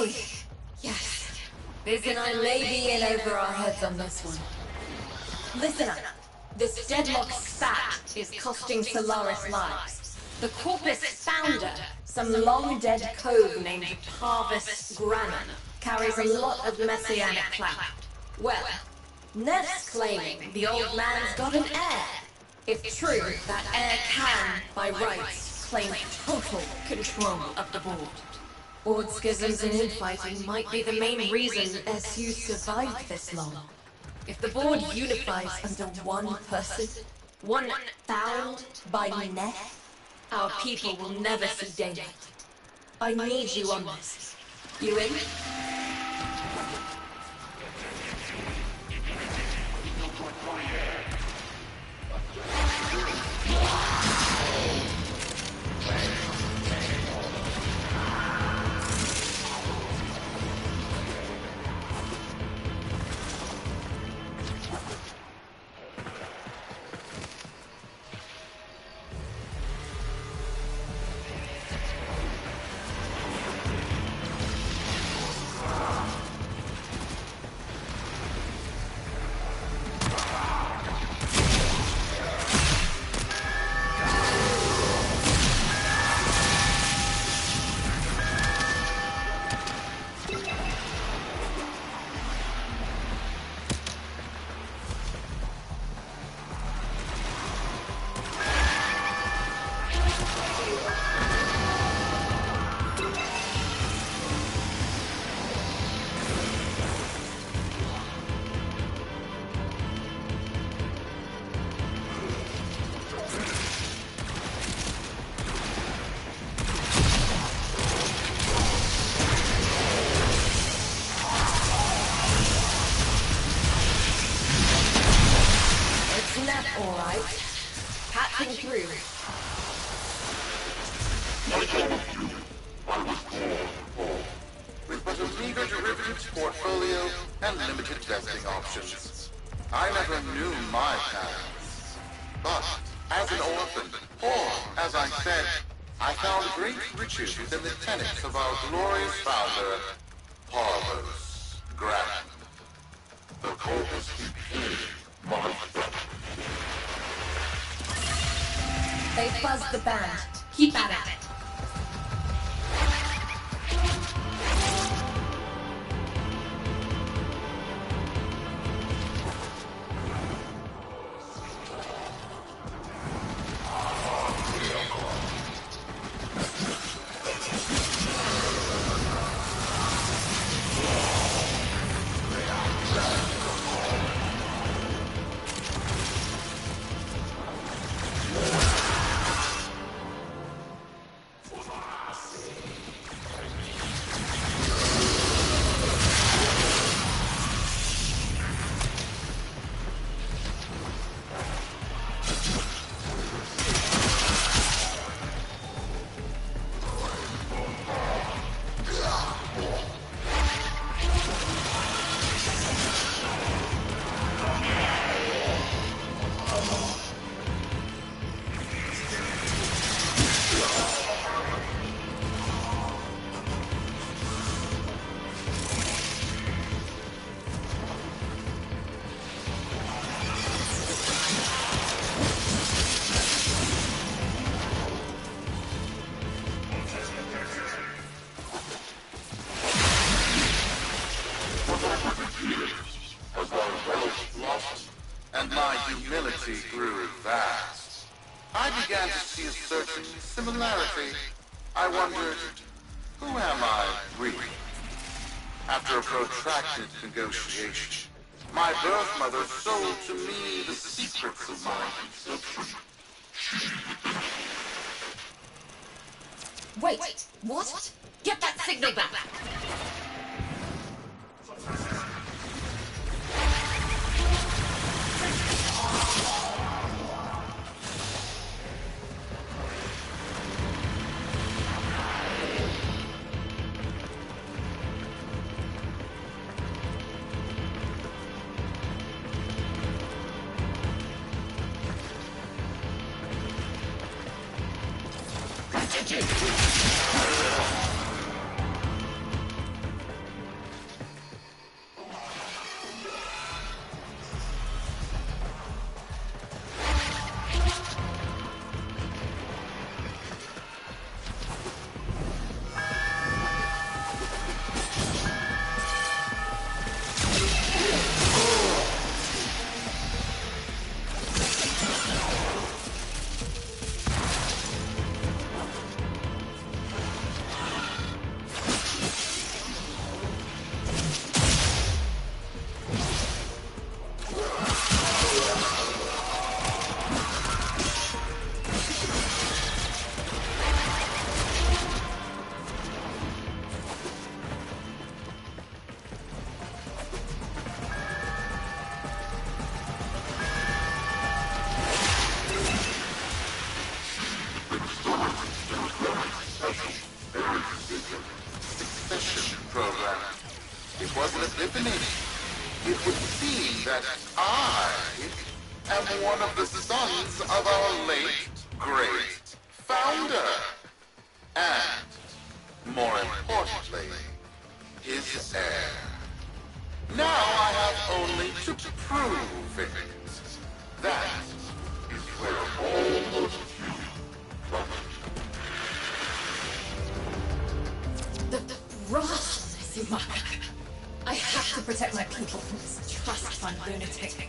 lucky. Yes. Biz and I may be in over our heads on this one. Listen up. This deadlock spat is costing Solaris lives. The Corpus founder, some long-dead cove named Parvis Grannon, carries a lot of messianic clout. Well, Neff's claiming the old man's got an heir. If true, that heir can, by rights, claim total control of the board. Board schisms and infighting might be the main reason SU survived this long. If the board unifies under one person, one bound by Neff, our people will never see daylight. I need you on this. You in? Portfolio and limited vesting options. I never knew my parents. But as an orphan, or as I said, I found great riches within the tenets of our glorious founder, Parvis Grannon. The Corpus became my brother. They buzzed the band. Keep at it. And my humility grew vast. I began to see a certain similarity. I wondered, who am I really? After a protracted negotiation, my birth mother sold to me the secrets of my conception. Wait, what? Get that signal back! of the sons of our late, great founder. And, more importantly, his heir. Now I have only to prove it. That is where all of you come. The rashness, Mark. I have to protect my people from this trust fund lunatic.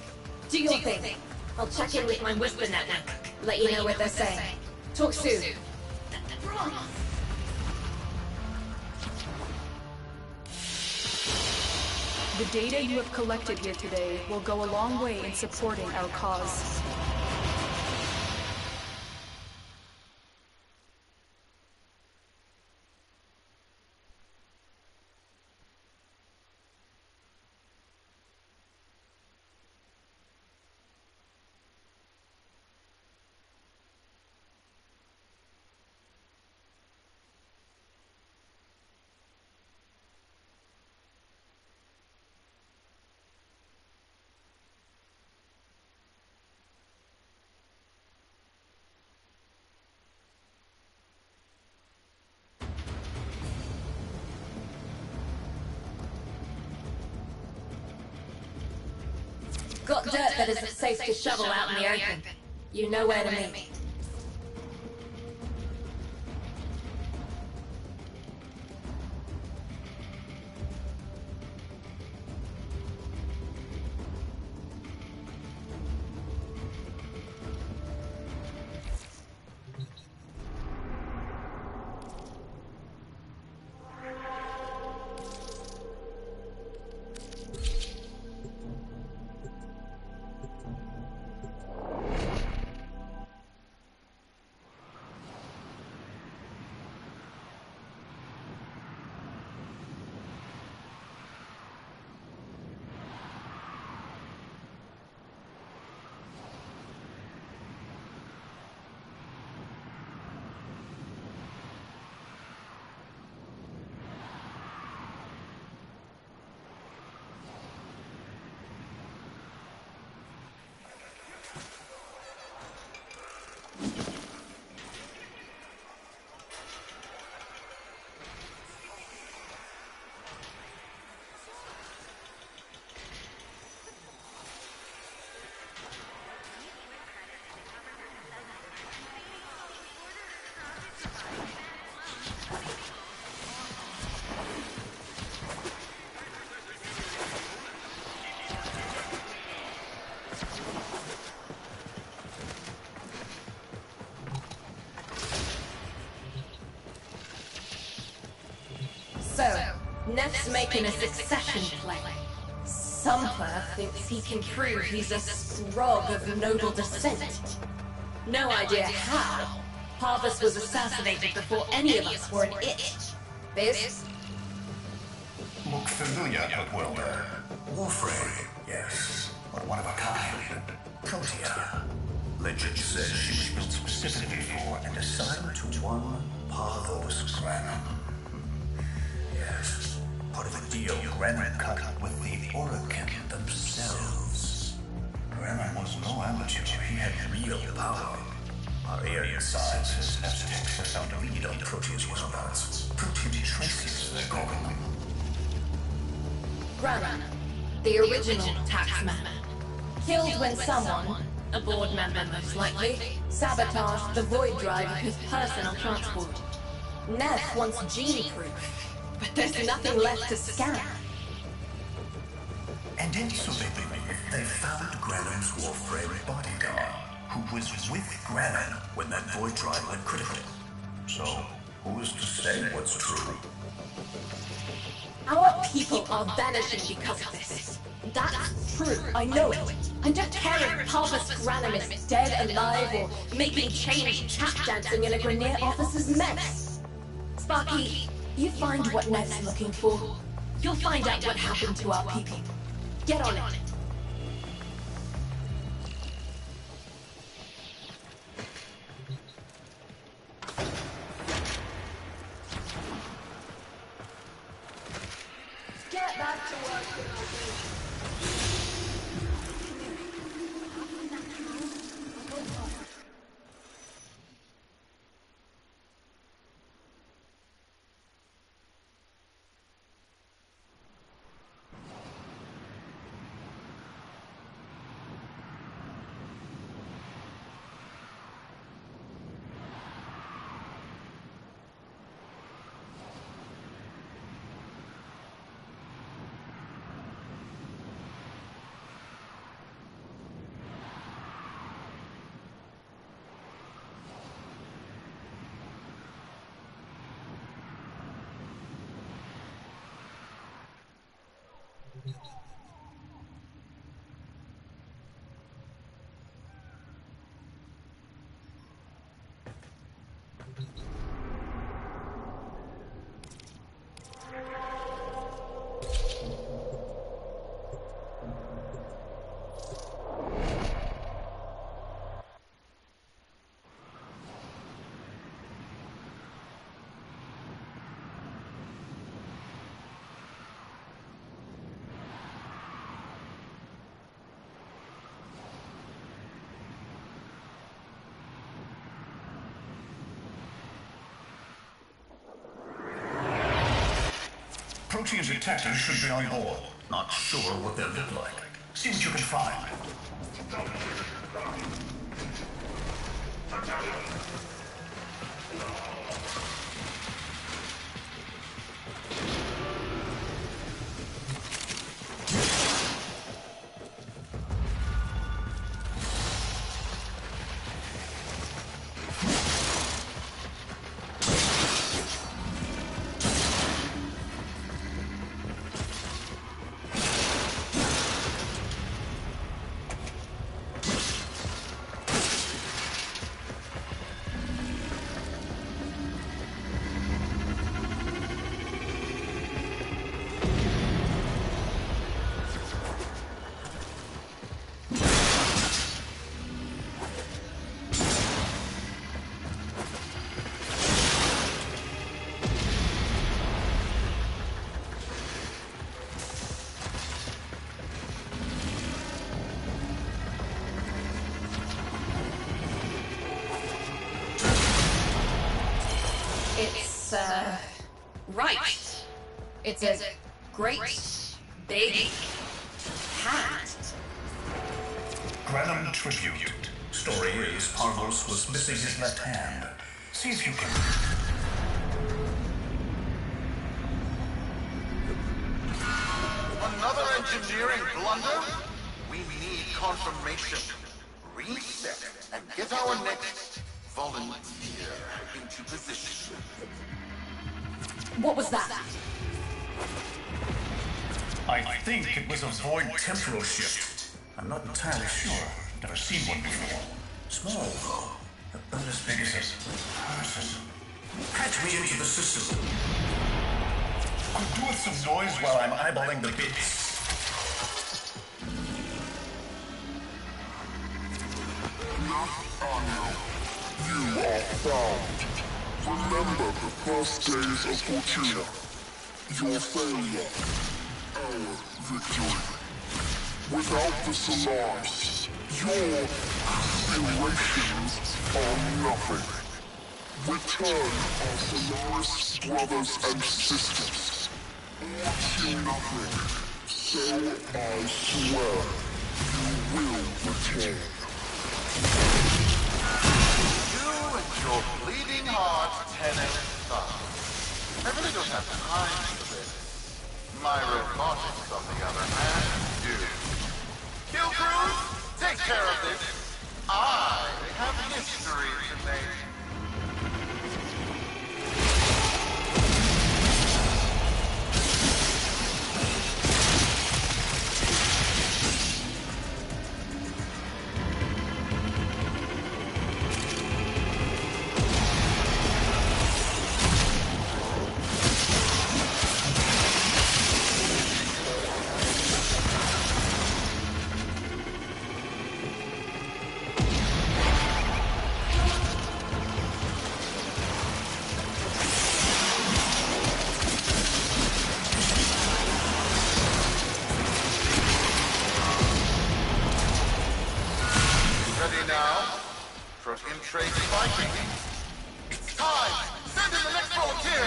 Do your thing. I'll check in with my whisper network. Let you know what they're saying. Talk soon. The data you have collected here today will go a long way in supporting our cause. Got dirt that isn't safe to shovel out in the open. You know where to meet me. So, Neff's making a succession play. Sumper thinks he can prove he's a Scrog of noble descent. No idea how. Parvus was assassinated before any of us were an it. This? Look familiar, but well there. Warframe, yes, but one of a kind. Protea. Legend says she was built specifically for and assigned to one Parvus Granum. Yes, part of a deal Granum cut with the Orokin themselves. Granum was no amateur. He had real power. Our area sciences have takes us out to lead on Protea's whereabouts. Protean traces, they're calling. Granum, the original taxman, killed when someone, a board member most likely, sabotaged the void drive of his personal transport. Neff wants gene proof, but there's nothing left to scan. And then so they believe they found Granum's Warframe bodyguard, who was with Granum when that void drive went critical. So, who is to say what's true? Our people are vanishing because of this. That's true, I know it. I don't care if Parvus Granum is dead, alive, or making change tap dancing in a Grenier officer's mess. Sparky, you find what Neff's looking for. You'll find out what happened to our people. Get on it. Get back to work. Protein detectors should be on board. Not sure what they'll look like. See what you can find. Right. It's a great, big hat. Granum tribute. Story is Parvos was missing his left hand. See if you can... Another engineering blunder? We need confirmation. Reset and get our next volunteer into position. What was that? I think it was a void temporal shift. I'm not entirely sure. Never seen one before. Small, though. About as big as a person. Patch me into the system. Could do with some noise while I'm eyeballing the bits. You are found. Remember the first days of Fortuna. Your failure, our victory. Without the Solaris, your aspirations are nothing. Return our Solaris brothers and sisters. Or to nothing. So I swear, you will return. You and your bleeding heart, tenant thumb. I really don't have time for this. My robotics, on the other hand, do. Kill crews, take care of this. I have history to make. It's time! Send in the next volunteer!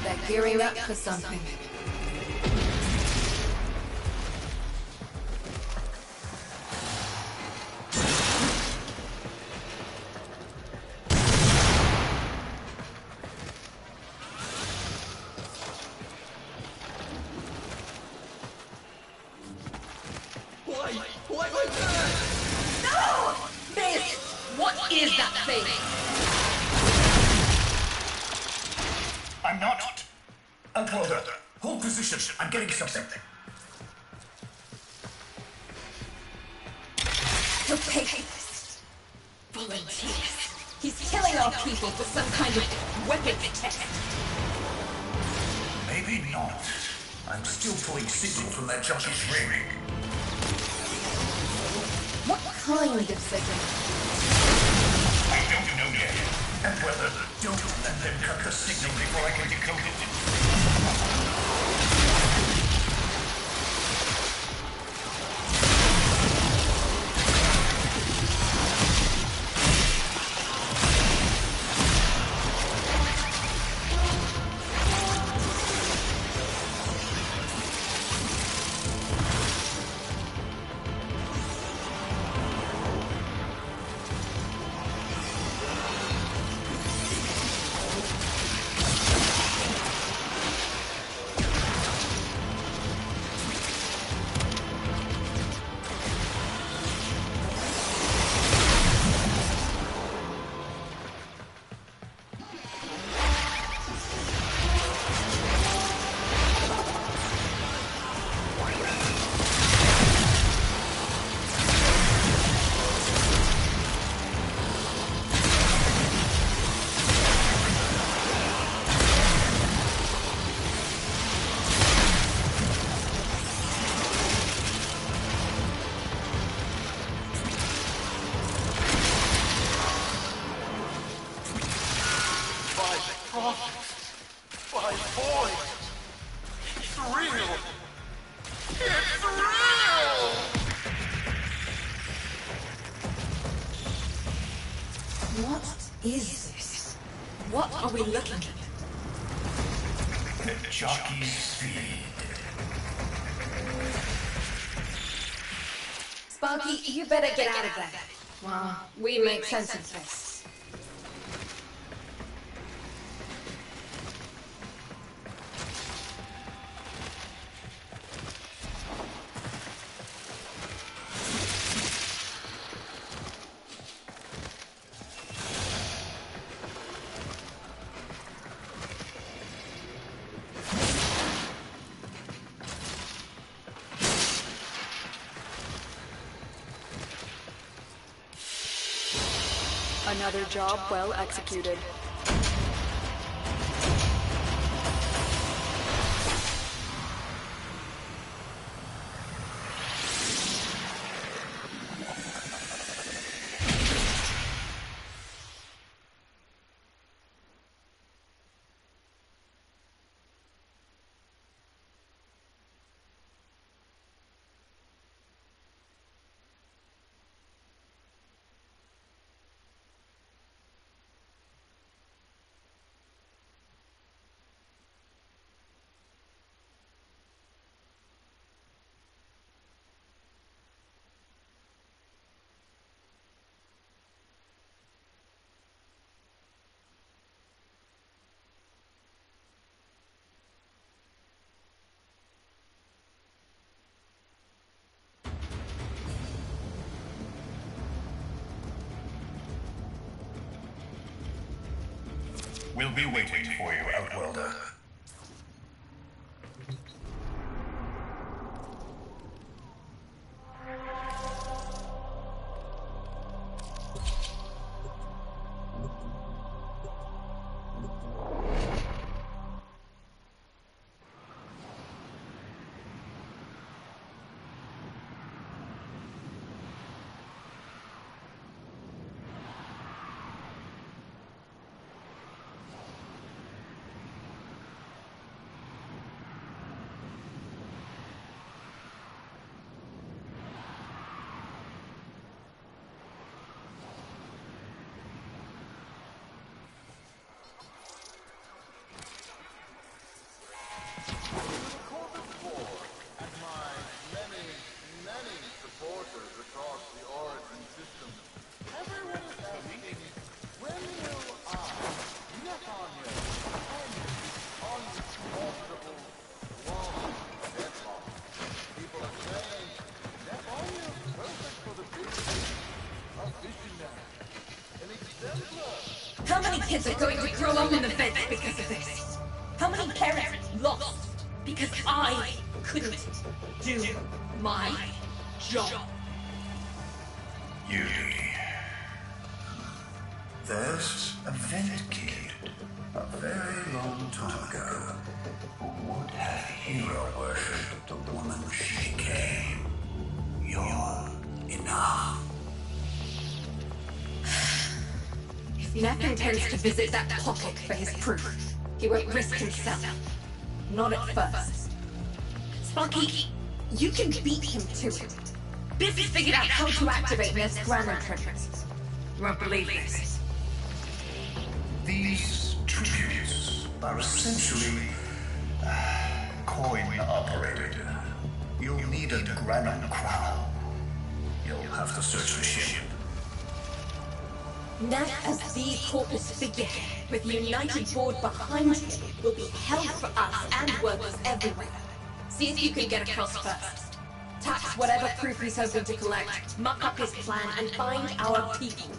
They're gearing up for something. Why was that? No! This! What is that thing? I'm not. Uncle, hold position. I'm getting something. pay for this. Volunteers. He's killing our people for some kind of weapons test. Maybe not. I'm still pulling signal from that junkie's ring. What kind of signal? I don't know yet. And whether don't let them cut the signal before I can decode it. My boy! It's real! It's real! What is this? What are we looking at? The jockey's speed. Sparky, you better get out of there. Well, we make sense of this. Another job well executed. We'll be waiting for you, Outworlder. How many kids are going to grow up in the vents because of this? How many parents lost because I couldn't do my job? Yuri. There's a vent kid a very long time ago who would have hero worshipped the woman she became. You're enough. If Neff intends to visit that pocket for his proof, he won't risk himself. Not at first. Sparky, you can beat him to it. Biff figured out how to activate Neff's grand entrance. You won't believe this. These tributes are essentially coin-operated. You'll need a Granum crown. You'll have to search the ship. Neff as the corpus figure, with the united board behind him, will be held for us and workers everywhere. See if you can get across first. Tax whatever proof he's hoping to collect, muck up his plan, and find our people.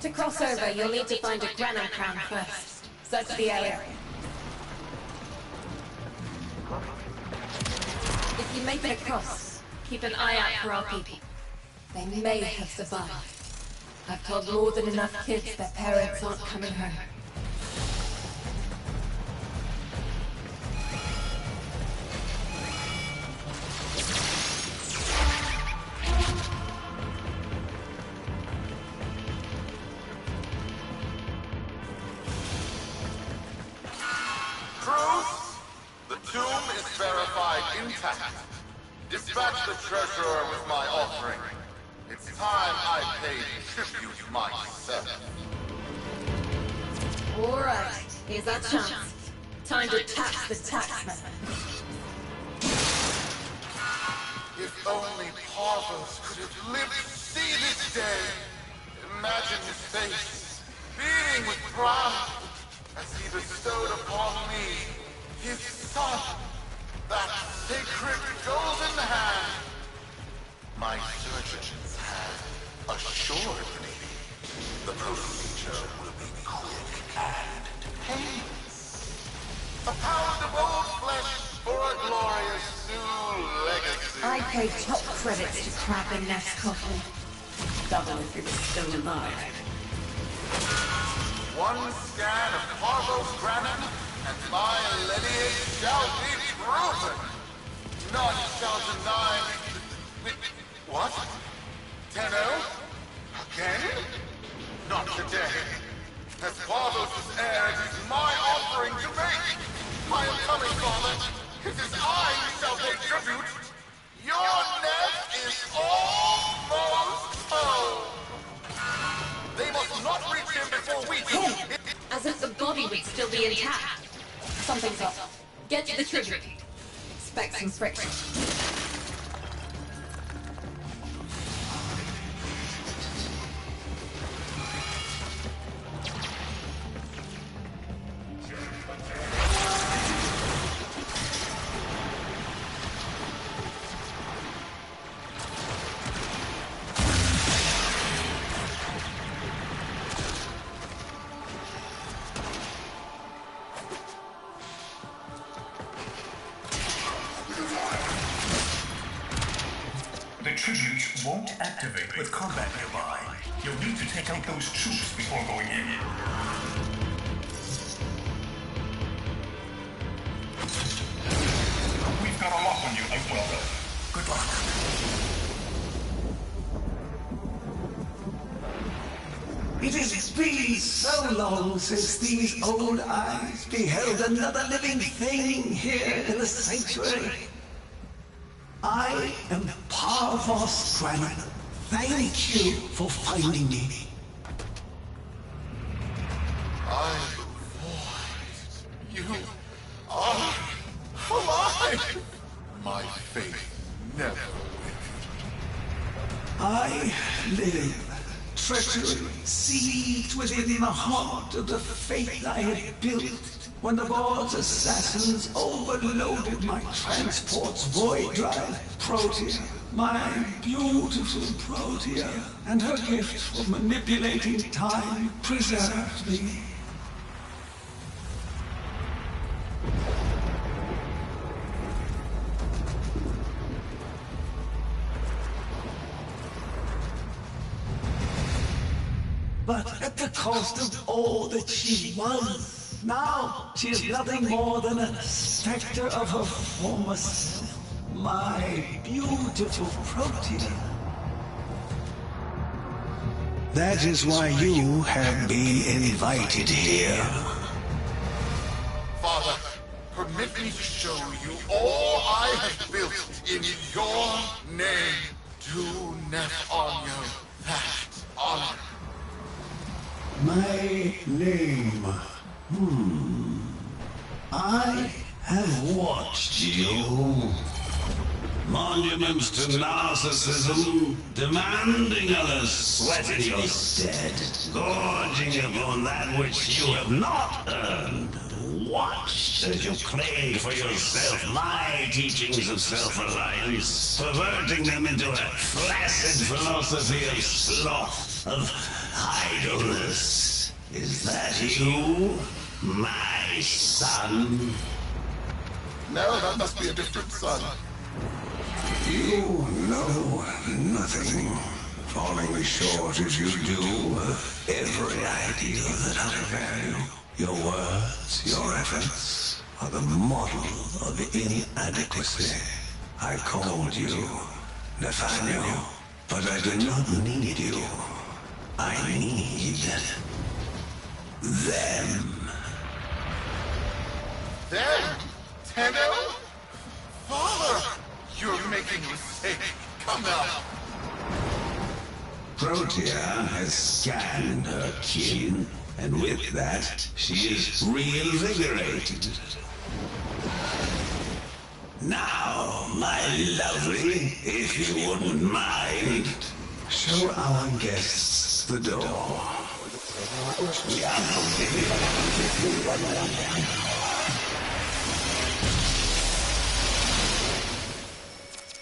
To cross over, you'll need to find a Granum crown first. Search the area. make it across, keep an eye out for our people. They may have survived. I've told more than enough kids their parents aren't coming home. Truth? The tomb is verified intact. Dispatch the treasurer with my offering. It's time I paid tribute myself. Alright, here's our chance. Time to tax the taxman. If only Parvos could have lived to see this day. Imagine his face, beaming with pride, as he bestowed upon me, his son, that sacred golden hand. My surgeons have assured me the procedure will be quick and painless. A pound of old flesh for a glorious new legacy. I pay top credits to Crab and Neff's coffin. Double if he was still alive. One scan of Parvos Granin, and my lineage shall be proven. None shall deny me. What? Tenno? Again? Not today. As Parvos' heir, it is my offering to make. I am coming, father. It is I who shall pay tribute. Your neck is almost home. They must not reach him before we do. As if the body would still be intact. Something's up. Get to the tribute. Expect some friction. The tribute won't activate with combat nearby. You'll need to take out those troops before going in. We've got a lock on you, Outwelder. Good luck. It has been so long since these old eyes beheld another living thing here in the sanctuary. I am Parvos Granin. Thank you for finding me. You are alive! My faith never wavered. I live. Treachery seethed within the heart of the faith I had built when the Lord's assassins overloaded my transport's void drive, Protea, my beautiful Protea, and her gift for manipulating time preserved me. But at the cost of all that she was. Now, she is nothing more than a specter of her former self. My beautiful Protea. That is why you have been invited here. Father, permit me to show you all I have built in your name. Do Neph-Onyo that honor. My name. I have watched you. Monuments to narcissism, demanding others sweat in your stead, gorging upon that which you have not earned. Watched as you claimed for yourself my teachings of self-reliance, perverting them into a flaccid philosophy of sloth, of idleness. Is that you, my son? No, that must be a different son. You know nothing, falling short as you do of every ideal that ought to value. Your words, your efforts, are the model of inadequacy. I called you Nathaniel, but I do not need you. I need them. Them? Tenno? Father! You're making a mistake. Come now. Protea has scanned her kin, and with that, she is reinvigorated. Now, my lovely, if you wouldn't mind, show our guests the door.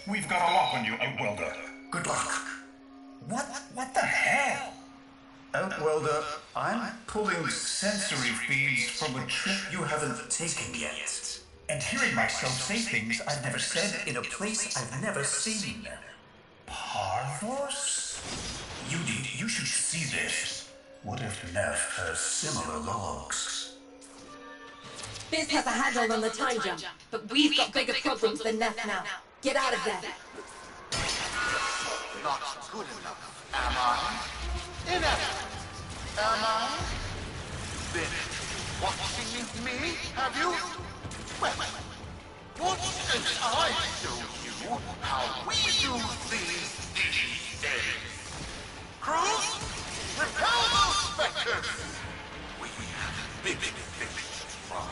We've got a lock on you, Outwelder. Good luck. What the hell? Outwelder, I'm pulling sensory feeds from a trip you haven't taken yet. And hearing myself say things I've never said in a place I've never seen. Parvos? You should see this. What if Neff has similar logs? Biz has a handle on the time jump, but we've got bigger problems than Neff now. Get out of there. Not good enough, am I? Inept, am I? Been watching me, have you? Well, watch as I show you how we do these days. Crew, repel those specters! We have big things to try.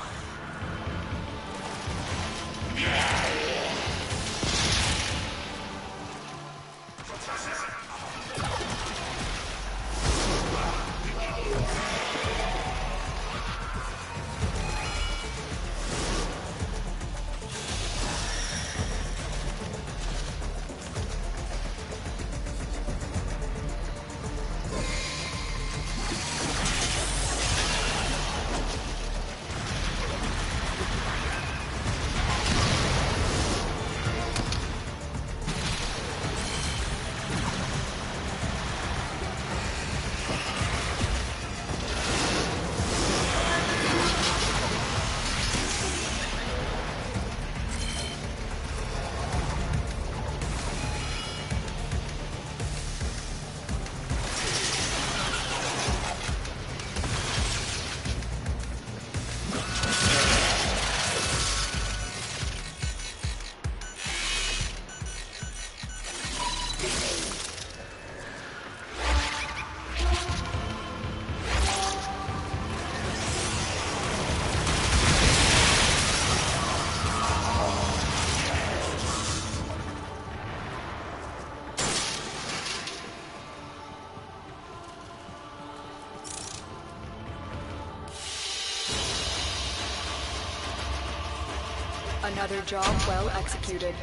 Another job well executed.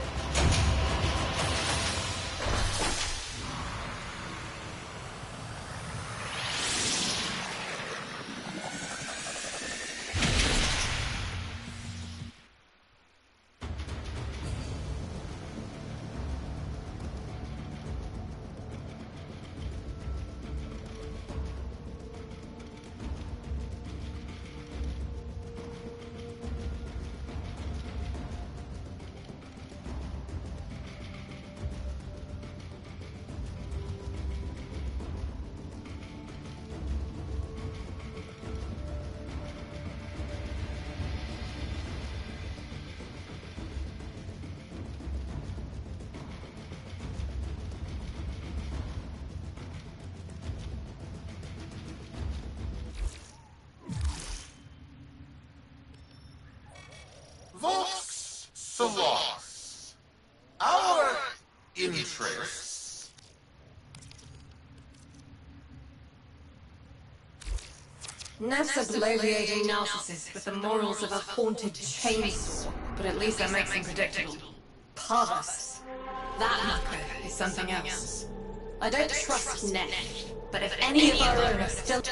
Vox Solaris. Our interests. Neff's a bloviating narcissist with the morals of a haunted chainsaw, but at least that makes him predictable. Parvus. That knucker is something else. I don't trust Neff, but if any of our own are still...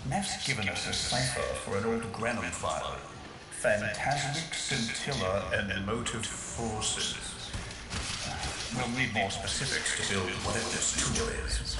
Neff's given us a cipher for an old Granum file. Phantasmic scintilla and motive forces. We'll need more specifics to build whatever this tool is.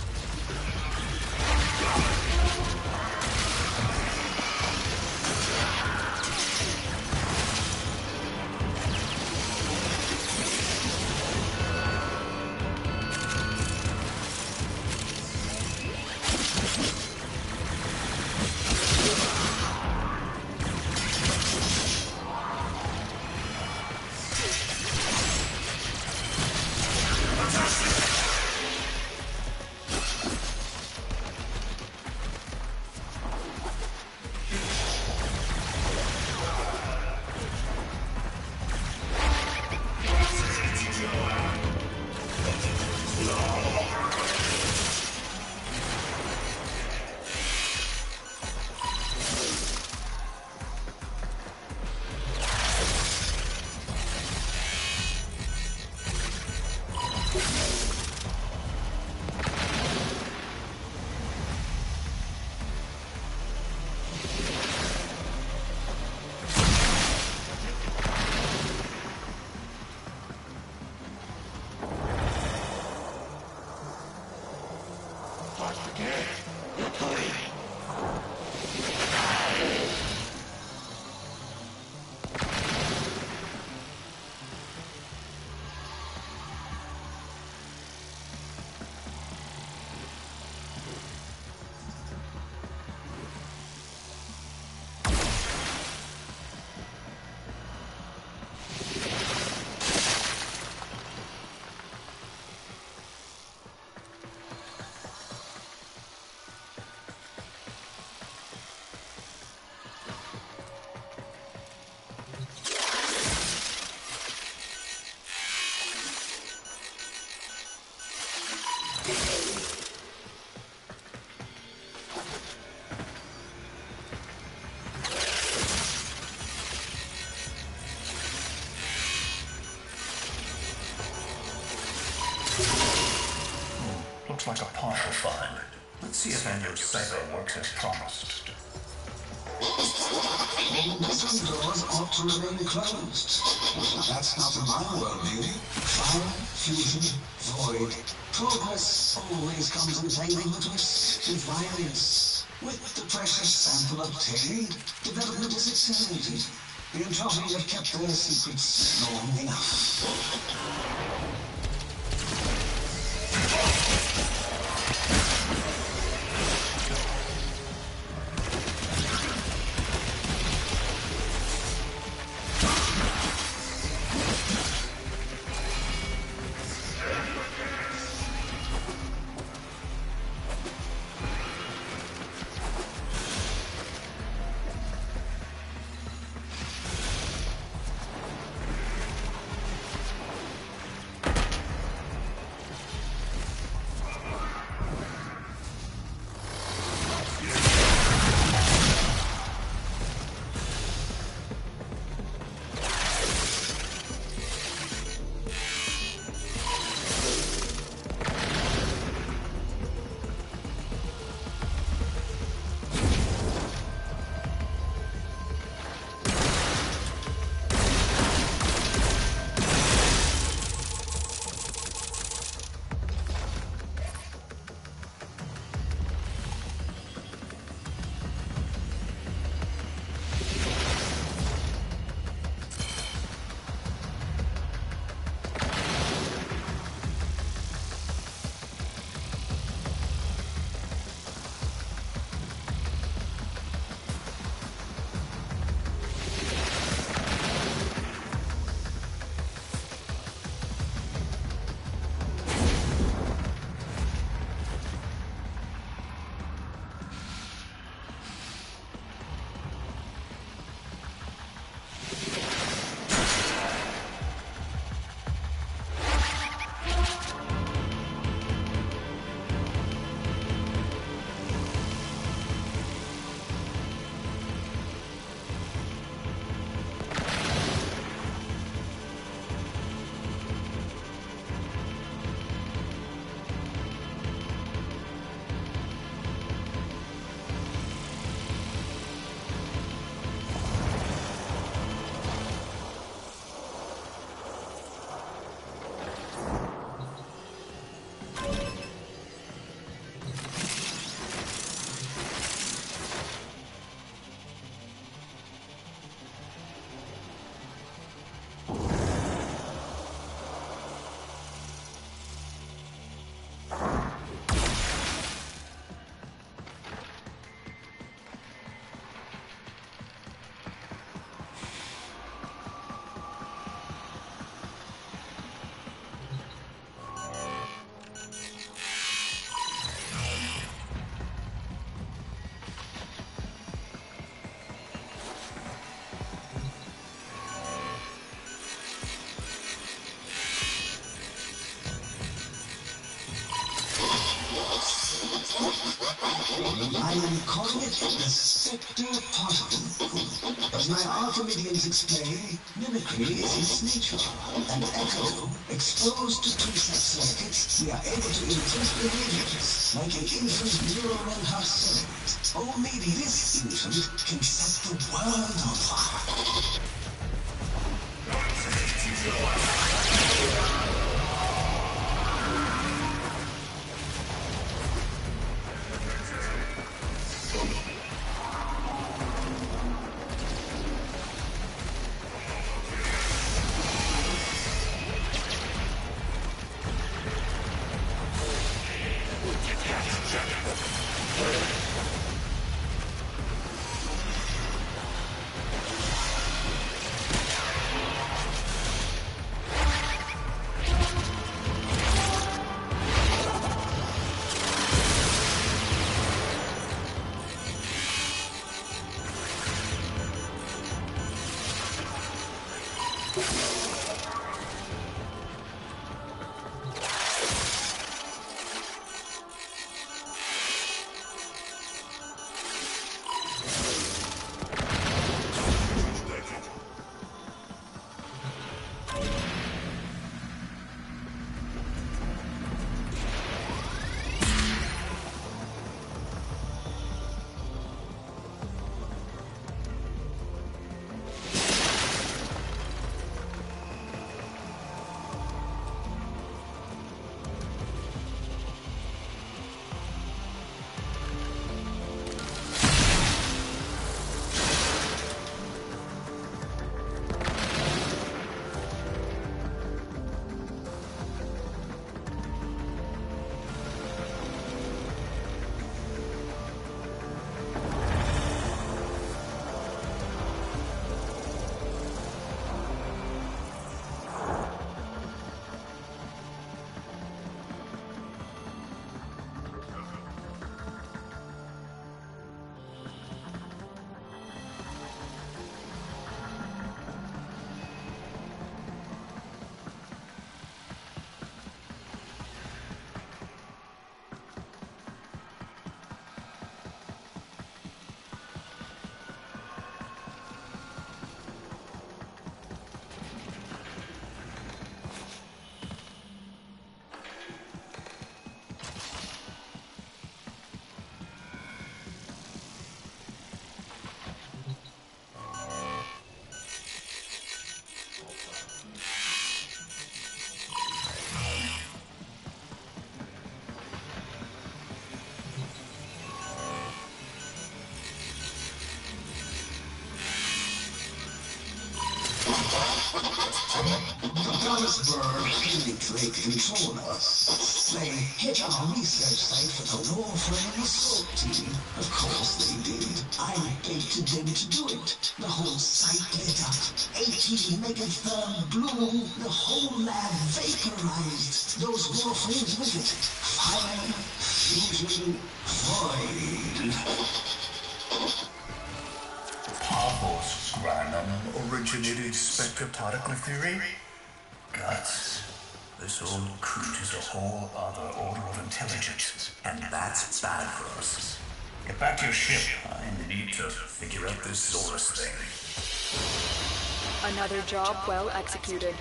Looks like a partial find. Let's see if Anyo's cipher works as promised. Different doors ought to remain closed. That's not in my world, baby. Fire, fusion, void. Progress always comes in flaming twists and violence. With the precious sample obtained, development is accelerated. The Entropy have kept their secrets long enough. I am calling it the Spectre Particle. As my Archimedeans explain, mimicry is its nature. An echo exposed to preset circuits, we are able to imprint images like an infant neuron herself. Or maybe this infant can set the world on fire. Thomas Burr penetrate control us. They hit our research site for the Warframe assault team. Of course they did. I baited them to do it. The whole site lit up. 18 megatherm bloom. The whole lab vaporized. Those Warframes with it. Fire, fusion, void. Pavos Granum originated Spectre particle theory? Guts. This old coot is a whole other order of intelligence, and that's bad for us. Get back to your ship. I need to figure out this Zorus thing. Another job well executed.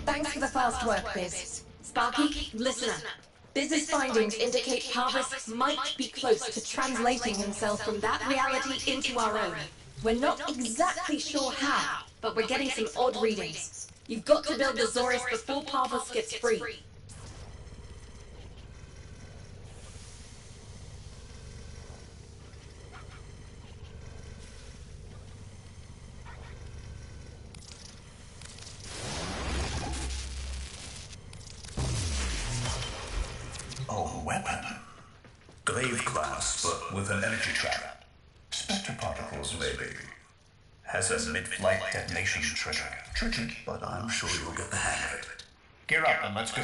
Thanks for the fast work, Biz. Sparky, listen up. Biz's findings indicate Parvis might be close to translating himself from that reality into our own. We're not exactly sure how, but we're getting some odd readings. You've got to build the Zorus before Parvus gets free. A weapon. Glaive class, but with an energy trap. Spectre particles, maybe. Has a mid-flight detonation trigger. Tricky, but I'm sure you'll get the hang of it. Gear up and let's go.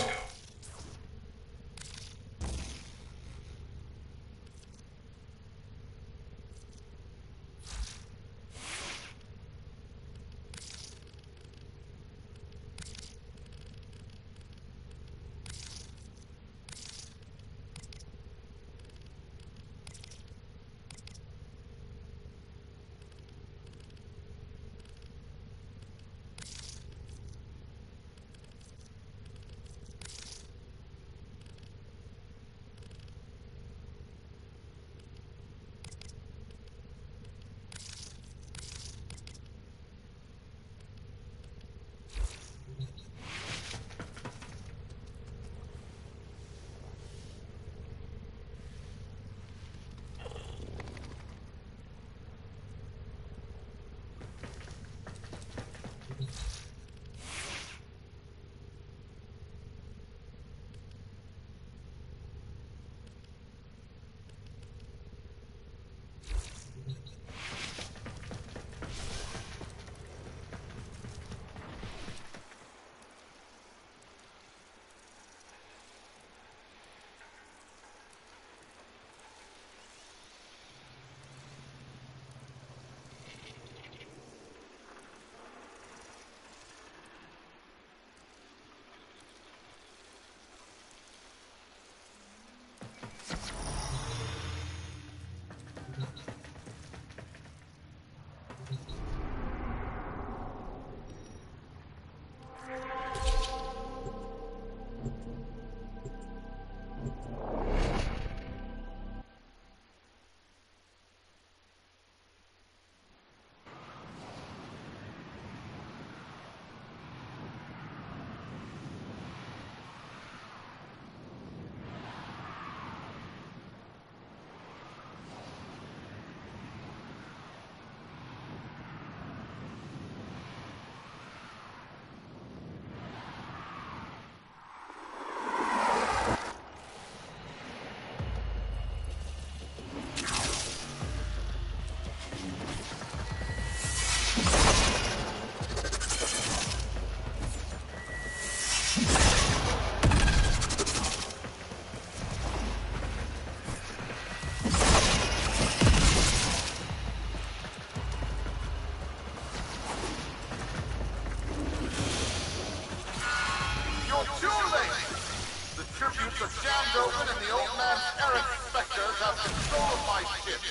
Open and the old man's errant specters have control of my ship.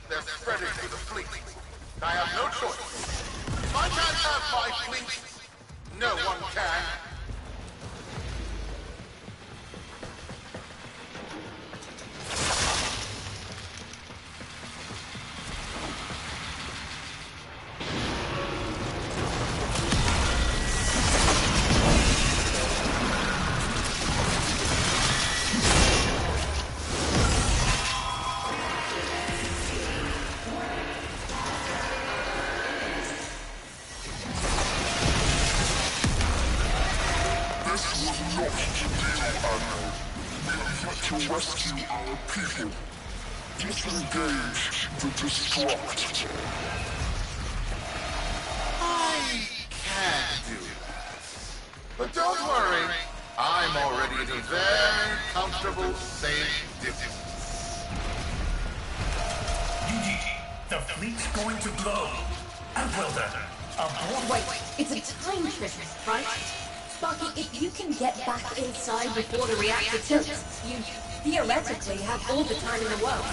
They're spreading through the fleet. I have no choice. If I can't have my fleet, no one can. To rescue our people. Disengage the destruct. I can do that. But don't worry, I'm already at a very comfortable, safe distance. The fleet's going to blow. And well done. Abort. Wait, it's a time trick, right? Sparky, if you can get back inside before the reactor tilts, you theoretically have all the time in the world.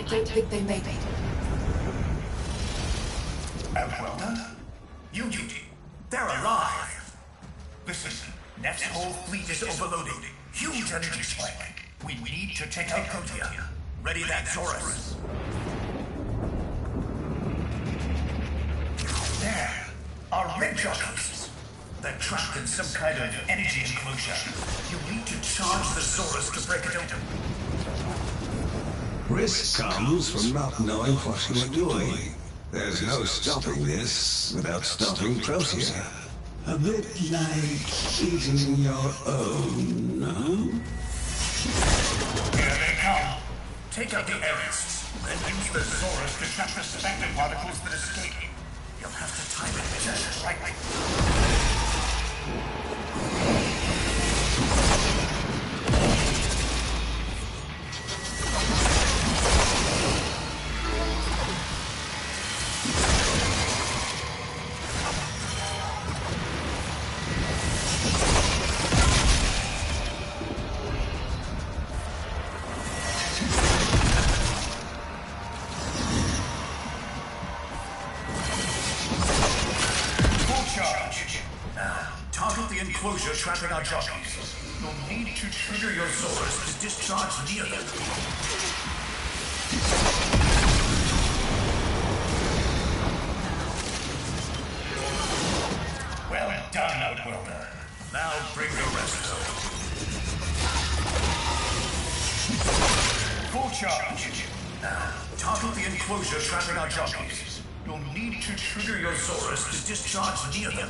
don't think they made it. Well done. You duty. They're alive. Listen, Neff's whole fleet is overloaded. Huge energy spike. We need to take out Protea. Ready that, Zorus. There. Our red jockeys. They're trapped in some kind of energy enclosure. You need to charge the Zorus to break it open. Risk comes from not knowing what you are doing. There's no stopping this without stopping Protea. A bit like eating your own, no? Here they come. Take out the Ares, then use the Zorus to trap the spectre particles that escape. You'll have to time it just right. Enclosure trapping our jockeys. You'll need to trigger your Zorus to discharge near them. Well done, Outworlder. Now bring the rest home. Full charge. Now, target the enclosure trapping our jockeys. You'll need to trigger your Zorus to discharge near them.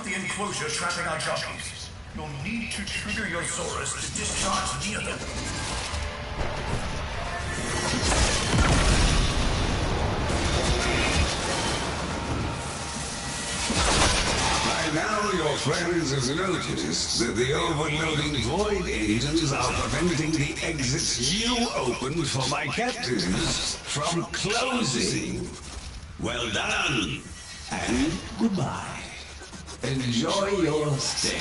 Enclosure trapping our jockeys. You'll need to trigger your Zorus to discharge near them. By now, your friends have noticed that the overloading void agents are preventing the exits you opened for my captives from closing. Well done, and goodbye. Enjoy your stay.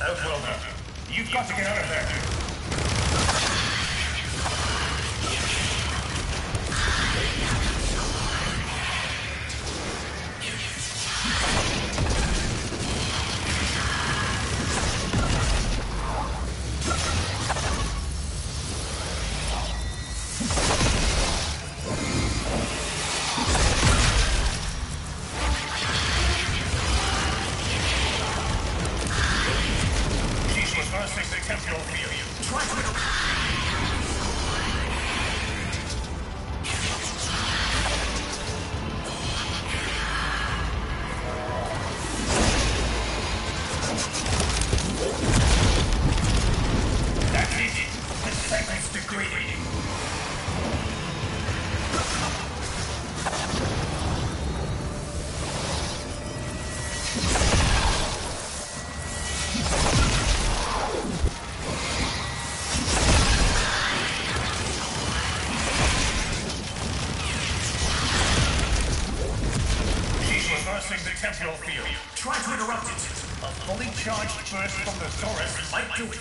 Outworlder, you've got to get out of there. temporal field. Try to interrupt it. A fully charged burst from the Zorus might do it.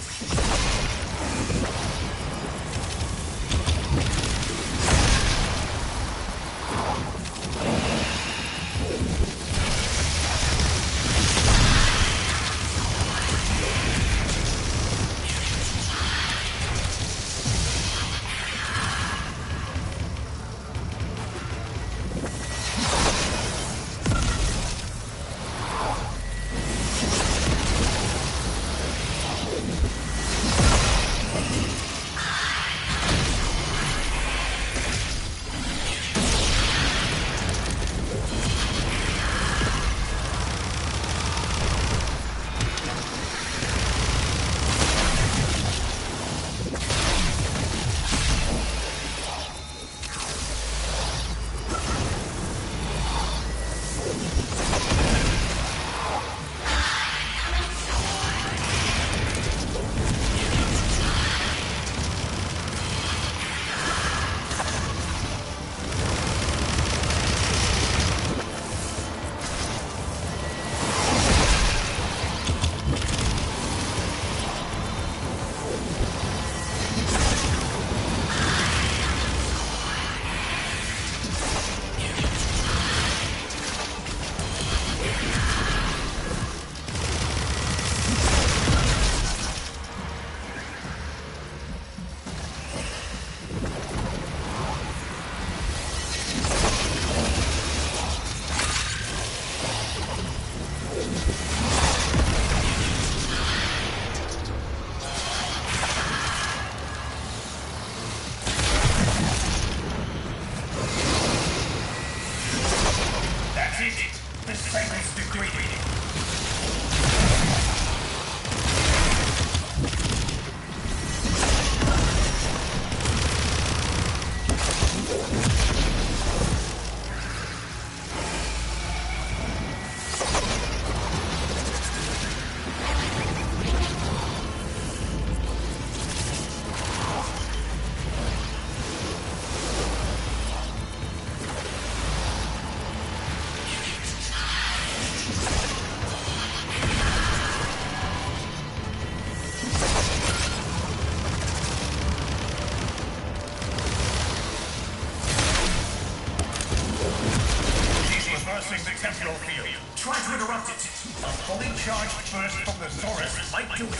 degrading. The temporal field. Try to interrupt it. A fully charged burst from the Saurus might do it.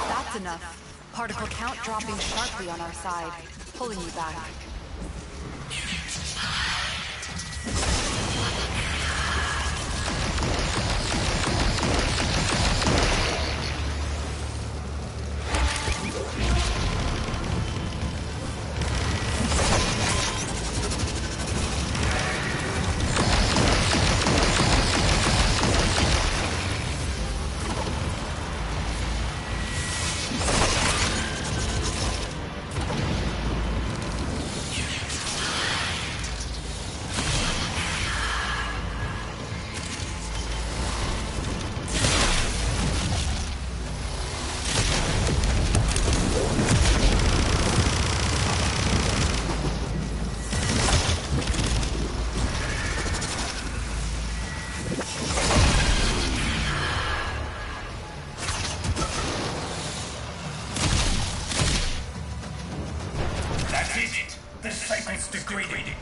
That's enough. Particle count dropping sharply on our side, pulling you back. The cycle's degrading.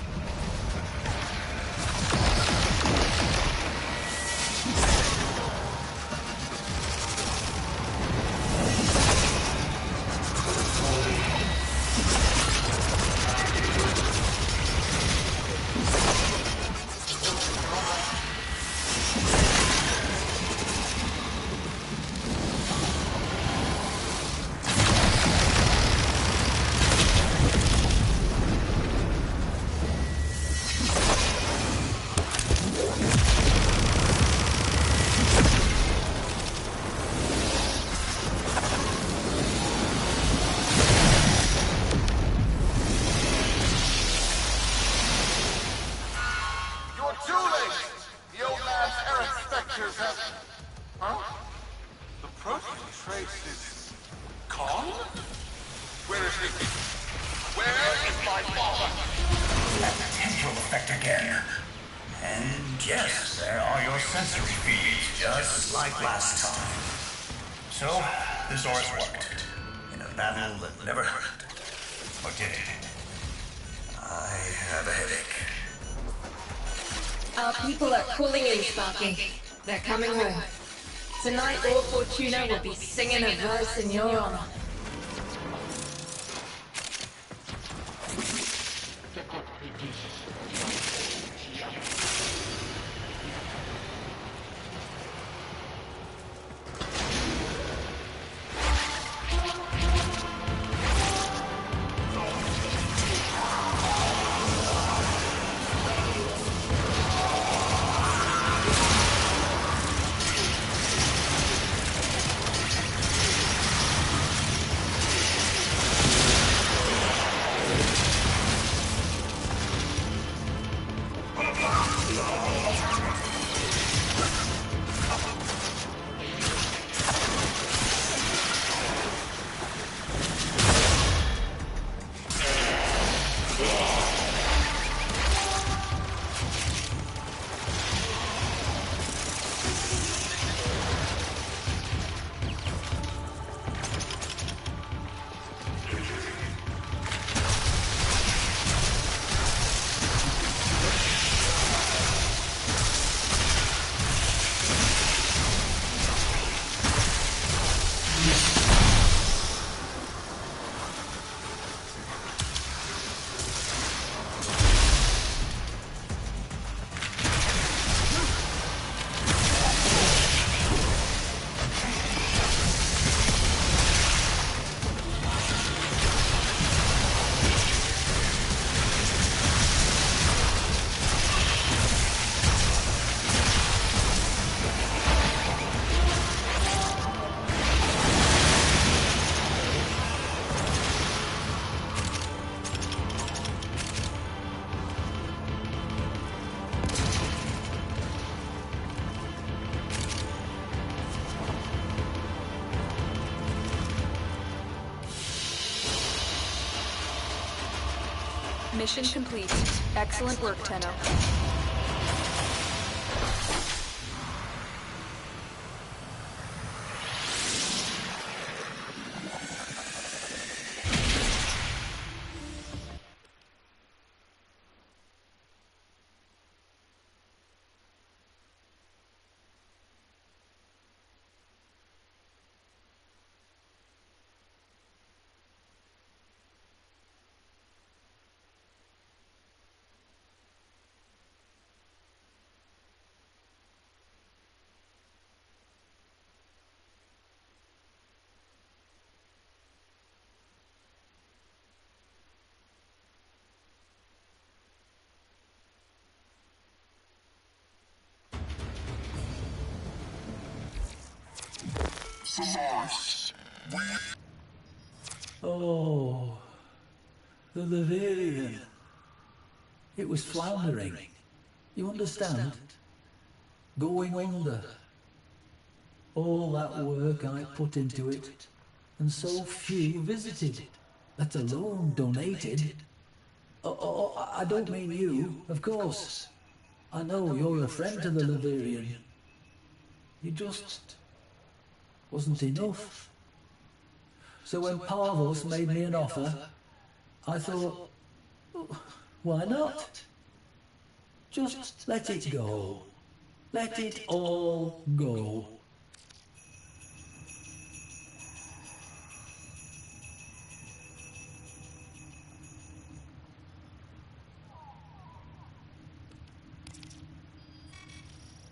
Huh? The protein trace is gone? Where is he? Where is my father? That potential effect again. And yes, there are your sensory feeds, just like last time. So, the Saurus worked. In a battle that never hurt. Or did it? I have a headache. Our people are calling in, Sparky. They're coming home. Tonight, all Fortuna will be singing a verse in your honor. Mission complete. Excellent work, Tenno. Oh, the Laverian. It was floundering. You understand? Going under. All that work I put into it, and so few visited, let alone donated. I don't mean you, of course. I know you're a friend to the Laverian. You just wasn't enough. So when Parvos made me an offer, I thought, why not? Just let it go. Let it all go.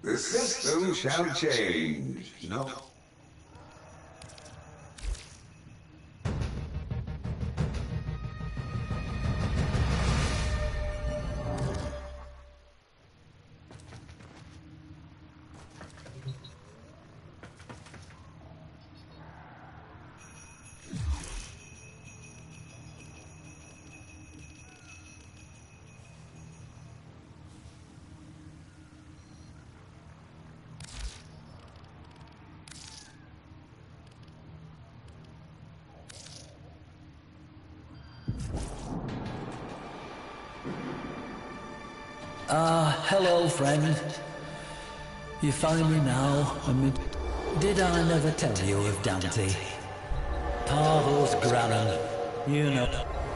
The system shall change. No. Hello, friend. You find me now amid... Did I never tell you of Dante? Parvos Granon, you know.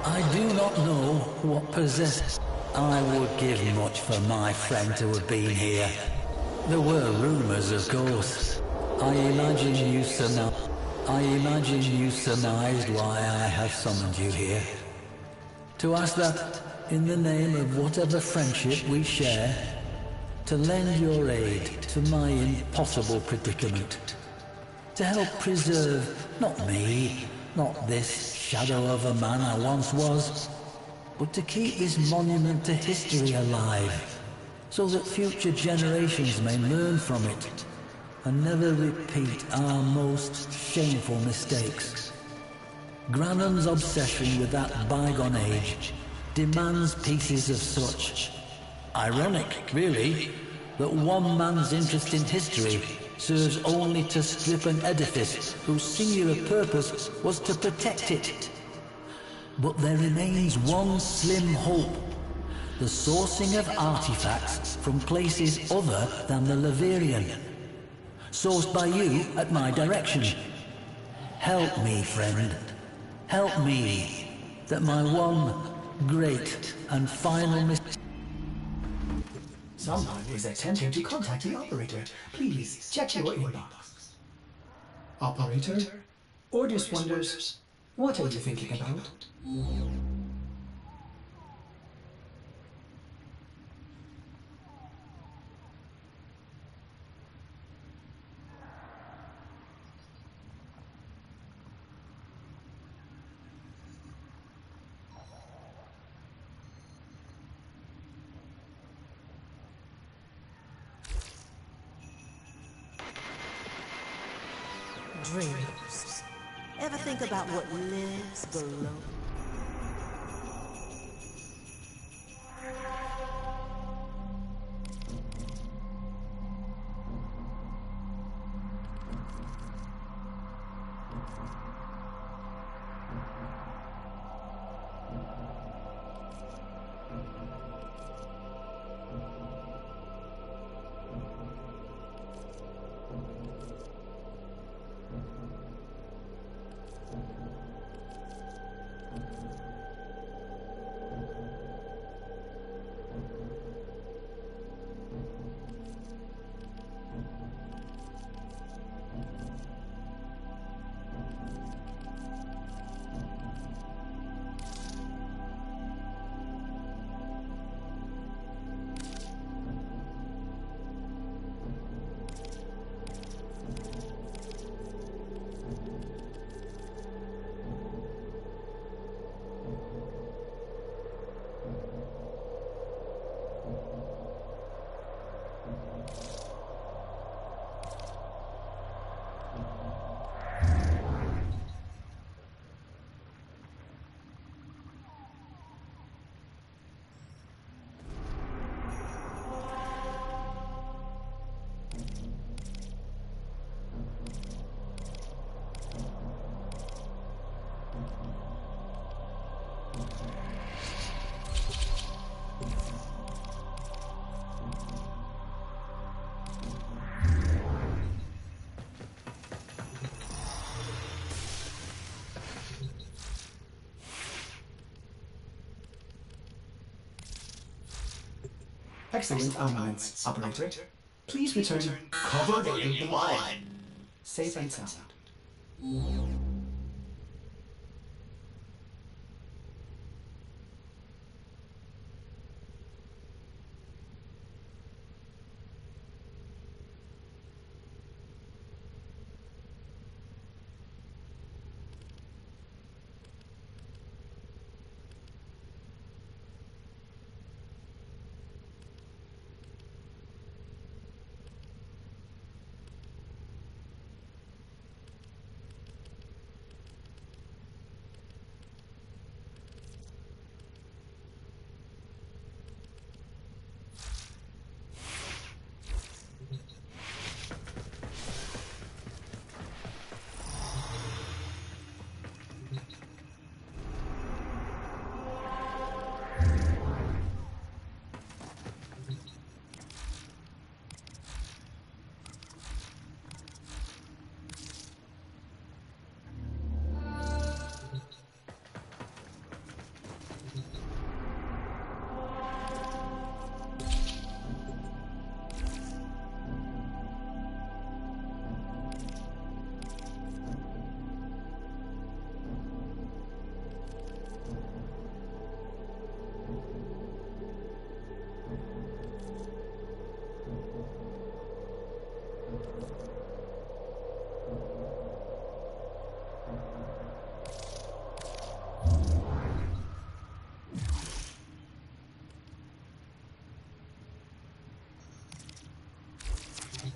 I do not know what possessed... I would give much for my friend to have been here. There were rumors, of course. I imagine you surmised why I have summoned you here. To ask that, in the name of whatever friendship we share, to lend your aid to my impossible predicament. To help preserve, not me, not this shadow of a man I once was, but to keep this monument to history alive, so that future generations may learn from it, and never repeat our most shameful mistakes. Granon's obsession with that bygone age demands pieces of such. Ironic, really, that one man's interest in history serves only to strip an edifice whose singular purpose was to protect it. But there remains one slim hope: the sourcing of artifacts from places other than the Laverian, sourced by you at my direction. Help me, friend. Help me, that my one great and final mistake... Someone is attempting to contact the operator. Please check your inbox. Operator? Orders Wonders. What are you thinking about? Dreamers. Ever think about what lives below? Excellent armaments, operator. Please return covered in blood. Safe and sound.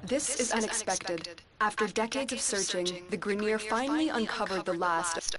This is unexpected. After decades of searching, the Grineer finally uncovered the last